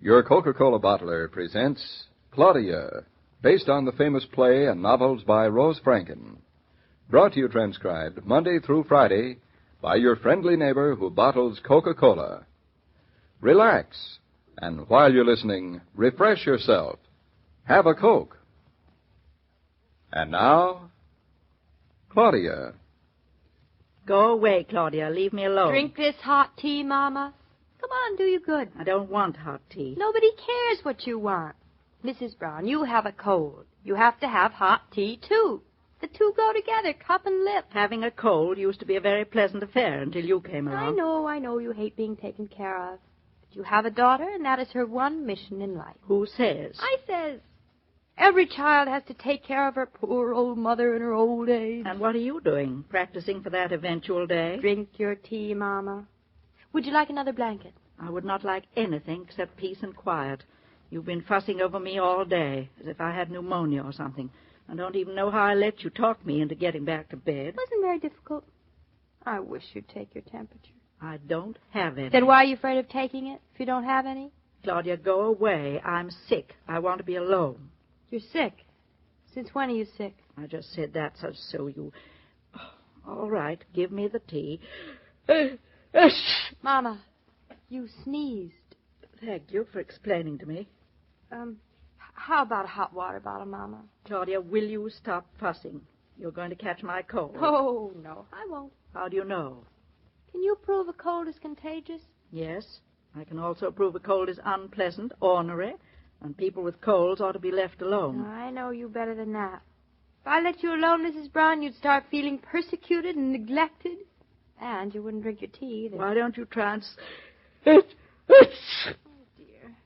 Your Coca-Cola bottler presents Claudia, based on the famous play and novels by Rose Franken. Brought to you transcribed Monday through Friday by your friendly neighbor who bottles Coca-Cola. Relax, and while you're listening, refresh yourself. Have a Coke. And now, Claudia. Go away, Claudia. Leave me alone. Drink this hot tea, Mama. Come on, do you good. I don't want hot tea. Nobody cares what you want. Mrs. Brown, you have a cold. You have to have hot tea, too. The two go together, cup and lip. Having a cold used to be a very pleasant affair until you came along. I know you hate being taken care of. But you have a daughter, and that is her one mission in life. Who says? I says. Every child has to take care of her poor old mother in her old age. And what are you doing? Practicing for that eventual day? Drink your tea, Mama. Would you like another blanket? I would not like anything except peace and quiet. You've been fussing over me all day, as if I had pneumonia or something. I don't even know how I let you talk me into getting back to bed. It wasn't very difficult. I wish you'd take your temperature. I don't have any. Then why are you afraid of taking it if you don't have any? Claudia, go away. I'm sick. I want to be alone. You're sick. Since when are you sick? I just said that so you... All right, give me the tea. Mama, you sneezed. Thank you for explaining to me. How about a hot water bottle, Mama? Claudia, will you stop fussing? You're going to catch my cold. Oh, no, I won't. How do you know? Can you prove a cold is contagious? Yes. I can also prove a cold is unpleasant, ornery, and people with colds ought to be left alone. I know you better than that. If I let you alone, Mrs. Brown, you'd start feeling persecuted and neglected. And you wouldn't drink your tea either. Why don't you try and... Oh, dear.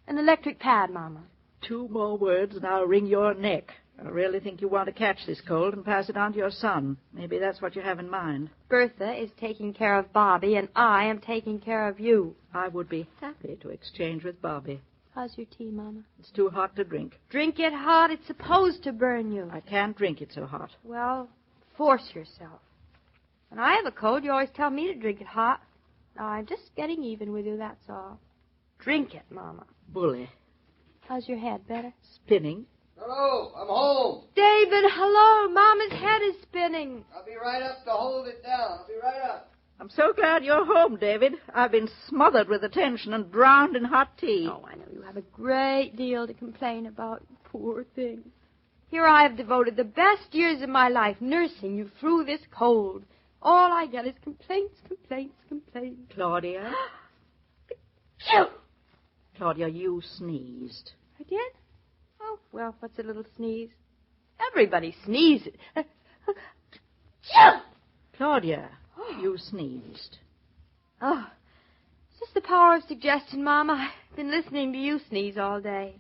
An electric pad, Mama. 2 more words and I'll wring your neck. I really think you want to catch this cold and pass it on to your son. Maybe that's what you have in mind. Bertha is taking care of Bobby, and I am taking care of you. I would be happy to exchange with Bobby. How's your tea, Mama? It's too hot to drink. Drink it hot. It's supposed to burn you. I can't drink it so hot. Well, force yourself. When I have a cold, you always tell me to drink it hot. Now, I'm just getting even with you, that's all. Drink it, Mama. Bully. How's your head? Better? Spinning. Hello, I'm home. David, hello. Mama's head is spinning. I'll be right up to hold it down. I'll be right up. I'm so glad you're home, David. I've been smothered with attention and drowned in hot tea. Oh, I know you have a great deal to complain about, you poor thing. Here I have devoted the best years of my life nursing you through this cold. All I get is complaints, complaints, complaints. Claudia? Claudia, you sneezed. I did? Oh, well, what's a little sneeze? Everybody sneezes. Claudia, you sneezed. Oh, it's just the power of suggestion, Mama. I've been listening to you sneeze all day.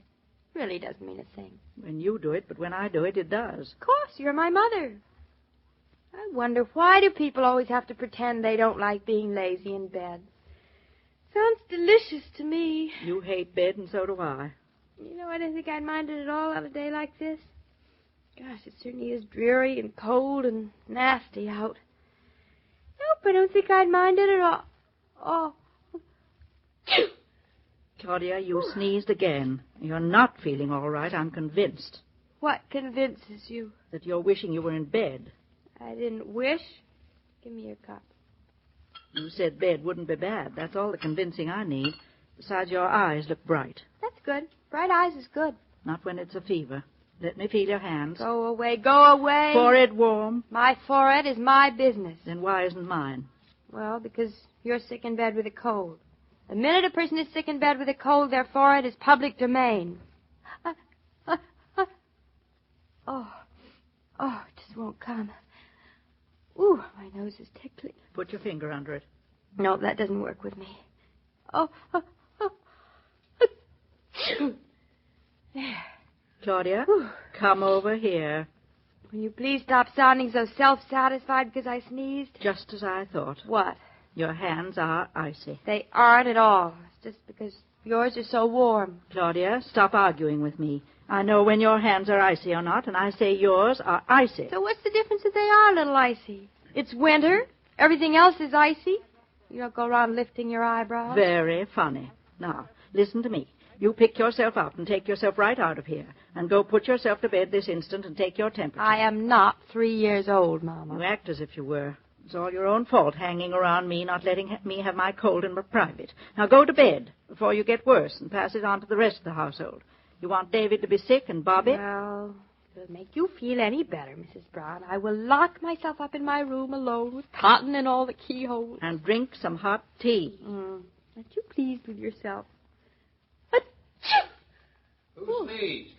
Really doesn't mean a thing. When you do it, but when I do it, it does. Of course, you're my mother. I wonder, why do people always have to pretend they don't like being lazy in bed? Sounds delicious to me. You hate bed, and so do I. You know, I didn't think I'd mind it at all on a day like this. Gosh, it certainly is dreary and cold and nasty out. Nope, I don't think I'd mind it at all. Oh. Claudia, you sneezed again. You're not feeling all right, I'm convinced. What convinces you? That you're wishing you were in bed. I didn't wish. Give me your cup. You said bed wouldn't be bad. That's all the convincing I need. Besides, your eyes look bright. That's good. Bright eyes is good. Not when it's a fever. Let me feel your hands. Go away, go away. Forehead warm. My forehead is my business. Then why isn't mine? Well, because you're sick in bed with a cold. The minute a person is sick in bed with a cold, their forehead is public domain. Oh, it just won't come. Ooh, my nose is tickling. Put your finger under it. No, that doesn't work with me. There. Claudia, come over here. Will you please stop sounding so self-satisfied because I sneezed? Just as I thought. What? Your hands are icy. They aren't at all. It's just because yours are so warm. Claudia, stop arguing with me. I know when your hands are icy or not, and I say yours are icy. So what's the difference if they are a little icy? It's winter. Everything else is icy. You don't go around lifting your eyebrows. Very funny. Now, listen to me. You pick yourself up and take yourself right out of here. And go put yourself to bed this instant and take your temperature. I am not 3 years old, Mama. You act as if you were. It's all your own fault, hanging around me, not letting me have my cold in private. Now go to bed before you get worse and pass it on to the rest of the household. You want David to be sick and Bobby? Well, if it'll make you feel any better, Mrs. Brown, I will lock myself up in my room alone with cotton in all the keyholes. And drink some hot tea. Aren't you pleased with yourself? Who sneezed?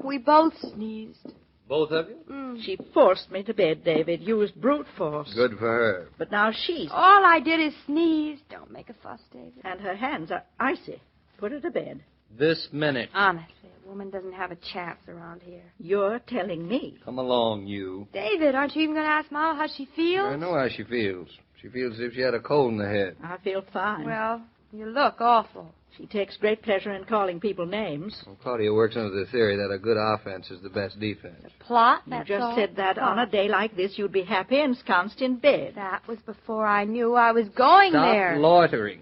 We both sneezed. Both of you? She forced me to bed, David. Used brute force. Good for her. But now she's... All I did is sneeze. Don't make a fuss, David. And her hands are icy. Put her to bed. This minute. Honestly, a woman doesn't have a chance around here. You're telling me. Come along, you. David, aren't you even going to ask Mama how she feels? I know how she feels. She feels as if she had a cold in the head. I feel fine. Well, you look awful. She takes great pleasure in calling people names. Well, Claudia works under the theory that a good offense is the best defense. Plot, You that's just all. said that Plot. on a day like this you'd be happy ensconced in bed. That was before I knew I was going Stop there. loitering.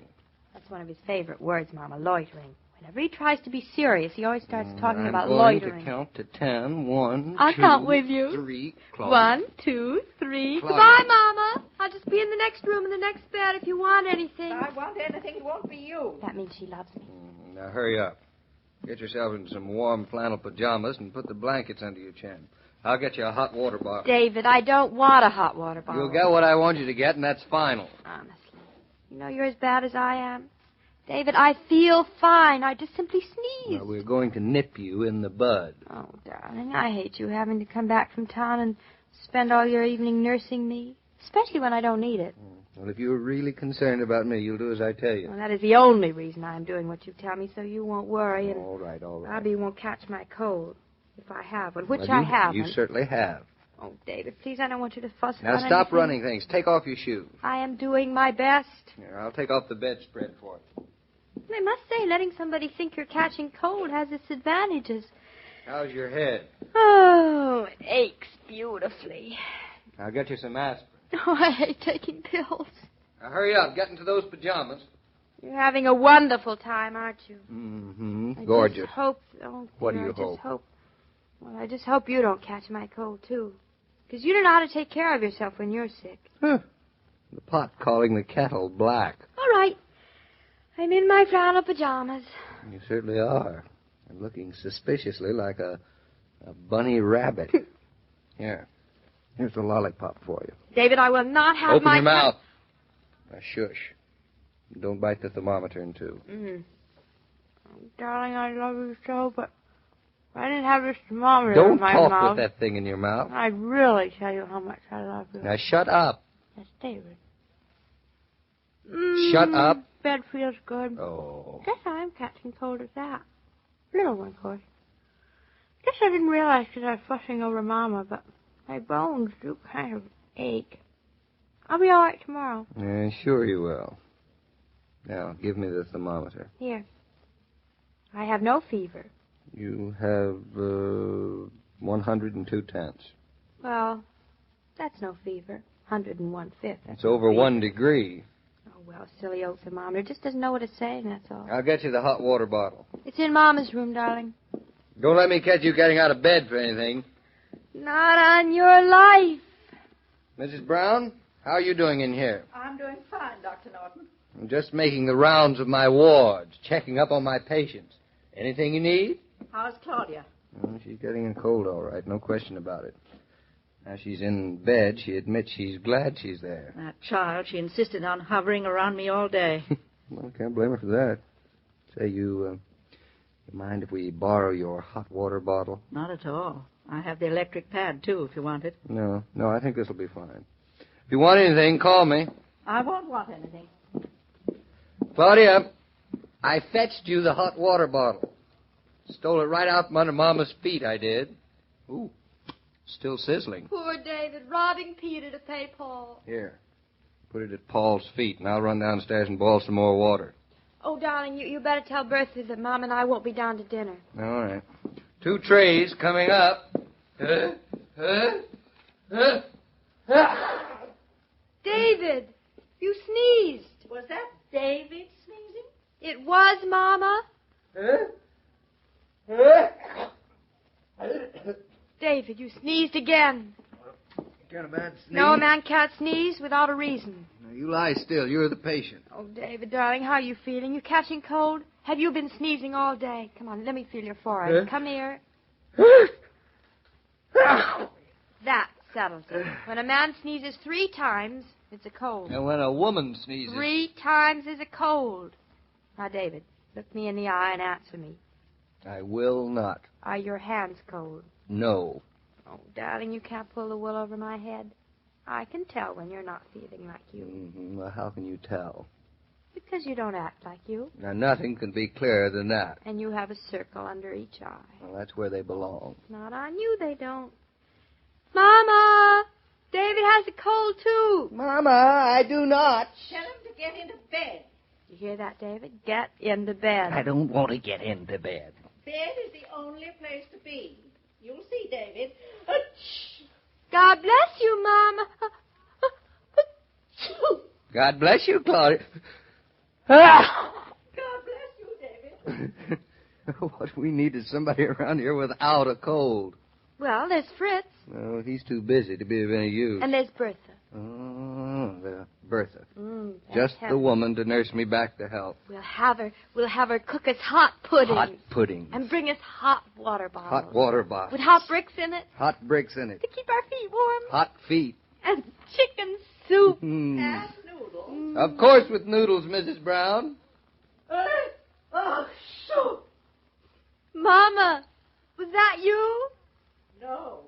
That's one of his favorite words, Mama, loitering. Whenever he tries to be serious, he always starts talking I'm about going loitering. to count to 10. 1, I'll 2, count with you. 3. Claudia. 1, 2, 3. Claudia. Goodbye, Mama. I'll just be in the next room in the next bed if you want anything. I want anything, it won't be you. That means she loves me. Now hurry up. Get yourself in some warm flannel pajamas and put the blankets under your chin. I'll get you a hot water bottle. David, I don't want a hot water bottle. You'll get what I want you to get, and that's final. Honestly. You know you're as bad as I am. David, I feel fine. I just simply sneezed. Now, we're going to nip you in the bud. Oh, darling, I hate you having to come back from town and spend all your evening nursing me, especially when I don't need it. Well, if you're really concerned about me, you'll do as I tell you. Well, that is the only reason I'm doing what you tell me, so you won't worry, and All right. Bobby won't catch my cold if I have one, which Well, I haven't. You certainly have. Oh, David, please, I don't want you to fuss Now about stop anything. running things. Take off your shoes. I am doing my best. Here, I'll take off the bedspread for you. I must say, letting somebody think you're catching cold has its advantages. How's your head? Oh, it aches beautifully. I'll get you some aspirin. Oh, I hate taking pills. Now hurry up. Get into those pajamas. You're having a wonderful time, aren't you? Mm-hmm. I Gorgeous. just hope... Oh, What do dear, you I just hope? Well, I just hope you don't catch my cold, too. Because you don't know how to take care of yourself when you're sick. Huh. The pot calling the kettle black. All right. I'm in my flannel pajamas. You certainly are. And looking suspiciously like a bunny rabbit. Here. Here's the lollipop for you. David, I will not have Open my... your mouth. Now, shush. Don't bite the thermometer in two. Oh, darling, I love you so, but if I didn't have this thermometer Don't in my talk mouth, with that thing in your mouth. I'd really tell you how much I love you. Now, shut up. Yes, David. Shut up. Bed feels good. Oh. Guess I'm catching cold as that. Little one, of course. Guess I didn't realize because I was fussing over Mama, but my bones do kind of ache. I'll be all right tomorrow. Yeah, sure you will. Now, give me the thermometer. Here. I have no fever. You have 102 tenths. Well, that's no fever. 101/5. It's over 1 degree. Oh, well, silly old thermometer just doesn't know what it's saying, that's all. I'll get you the hot water bottle. It's in Mama's room, darling. Don't let me catch you getting out of bed for anything. Not on your life. Mrs. Brown, how are you doing in here? I'm doing fine, Dr. Naughton. I'm just making the rounds of my wards, checking up on my patients. Anything you need? How's Claudia? Oh, she's getting a cold, all right. No question about it. Now she's in bed. She admits she's glad she's there. That child, she insisted on hovering around me all day. Well, can't blame her for that. Say, you mind if we borrow your hot water bottle? Not at all. I have the electric pad, too, if you want it. No, I think this will be fine. If you want anything, call me. I won't want anything. Claudia, I fetched you the hot water bottle. Stole it right out from under Mama's feet, I did. Ooh, still sizzling. Poor David, robbing Peter to pay Paul. Here, put it at Paul's feet, and I'll run downstairs and boil some more water. Oh, darling, you better tell Bertha that Mom and I won't be down to dinner. All right. 2 trays coming up. David, you sneezed. Was that David sneezing? It was, Mama. David, you sneezed again. Can a man sneeze? No, a man can't sneeze without a reason. No, you lie still. You're the patient. Oh, David, darling, how are you feeling? You catching cold? Have you been sneezing all day? Come on, let me feel your forehead. Come here. That settles it. When a man sneezes 3 times, it's a cold. And when a woman sneezes... 3 times is a cold. Now, David, look me in the eye and answer me. I will not. Are your hands cold? No. Oh, darling, you can't pull the wool over my head. I can tell when you're not feeling like you. Mm-hmm. Well, how can you tell? Because you don't act like you. Now, nothing can be clearer than that. And you have a circle under each eye. Well, that's where they belong. Not on you, they don't. Mama! David has a cold, too. Mama, I do not. Tell him to get into bed. You hear that, David? Get into bed. I don't want to get into bed. Bed is the only place to be. You'll see, David. God bless you, Mama. God bless you, Claudia. God bless you, David. What we need is somebody around here without a cold. Well, there's Fritz. No, he's too busy to be of any use. And there's Bertha. Oh, Bertha. Just the woman to nurse me back to health. We'll have her cook us hot pudding. Hot pudding. And bring us hot water bottles. Hot water bottles. With hot bricks in it. Hot bricks in it. To keep our feet warm. Hot feet. And chicken soup. And noodles. Of course with noodles, Mrs. Brown. Oh, shoot. Mama, was that you? No,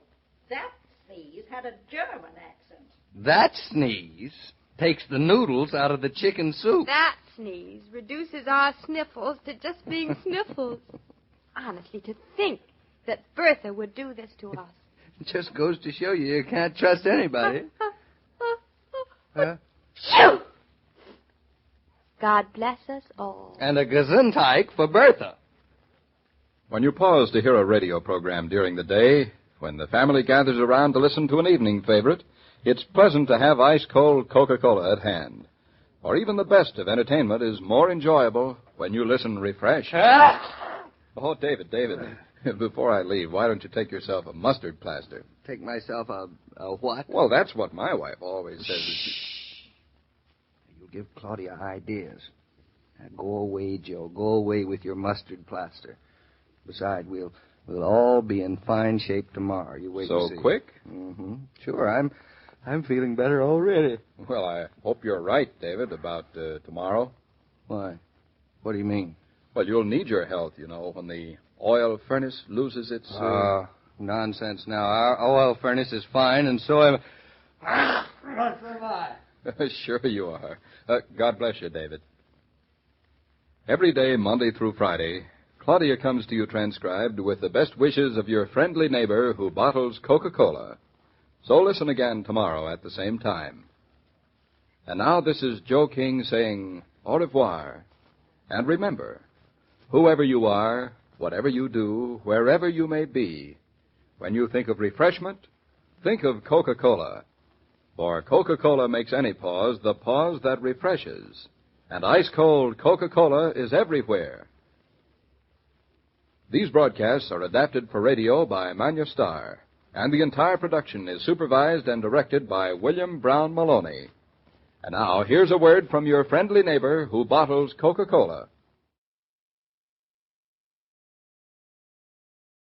that sneeze had a German accent. That sneeze takes the noodles out of the chicken soup. That sneeze reduces our sniffles to just being sniffles. Honestly, to think that Bertha would do this to us. It just goes to show you can't trust anybody. Shoo! God bless us all. And a gesundheit for Bertha. When you pause to hear a radio program during the day, when the family gathers around to listen to an evening favorite, it's pleasant to have ice-cold Coca-Cola at hand. For even the best of entertainment is more enjoyable when you listen refreshed. Oh, David, before I leave, why don't you take yourself a mustard plaster? Take myself a what? Well, that's what my wife always says. You'll give Claudia ideas. Now, go away, Joe. Go away with your mustard plaster. Besides, we'll all be in fine shape tomorrow. You wait and see. So quick? Mm-hmm. Sure, I'm feeling better already. Well, I hope you're right, David, about tomorrow. Why? What do you mean? Well, you'll need your health, when the oil furnace loses its... Nonsense now. Our oil furnace is fine, and so am... What am I? Sure you are. God bless you, David. Every day, Monday through Friday, Claudia comes to you transcribed with the best wishes of your friendly neighbor who bottles Coca-Cola. So listen again tomorrow at the same time. And now this is Joe King saying au revoir. And remember, whoever you are, whatever you do, wherever you may be, when you think of refreshment, think of Coca-Cola. For Coca-Cola makes any pause the pause that refreshes. And ice-cold Coca-Cola is everywhere. These broadcasts are adapted for radio by Manya Starr, and the entire production is supervised and directed by William Brown Meloney. And now, here's a word from your friendly neighbor who bottles Coca-Cola.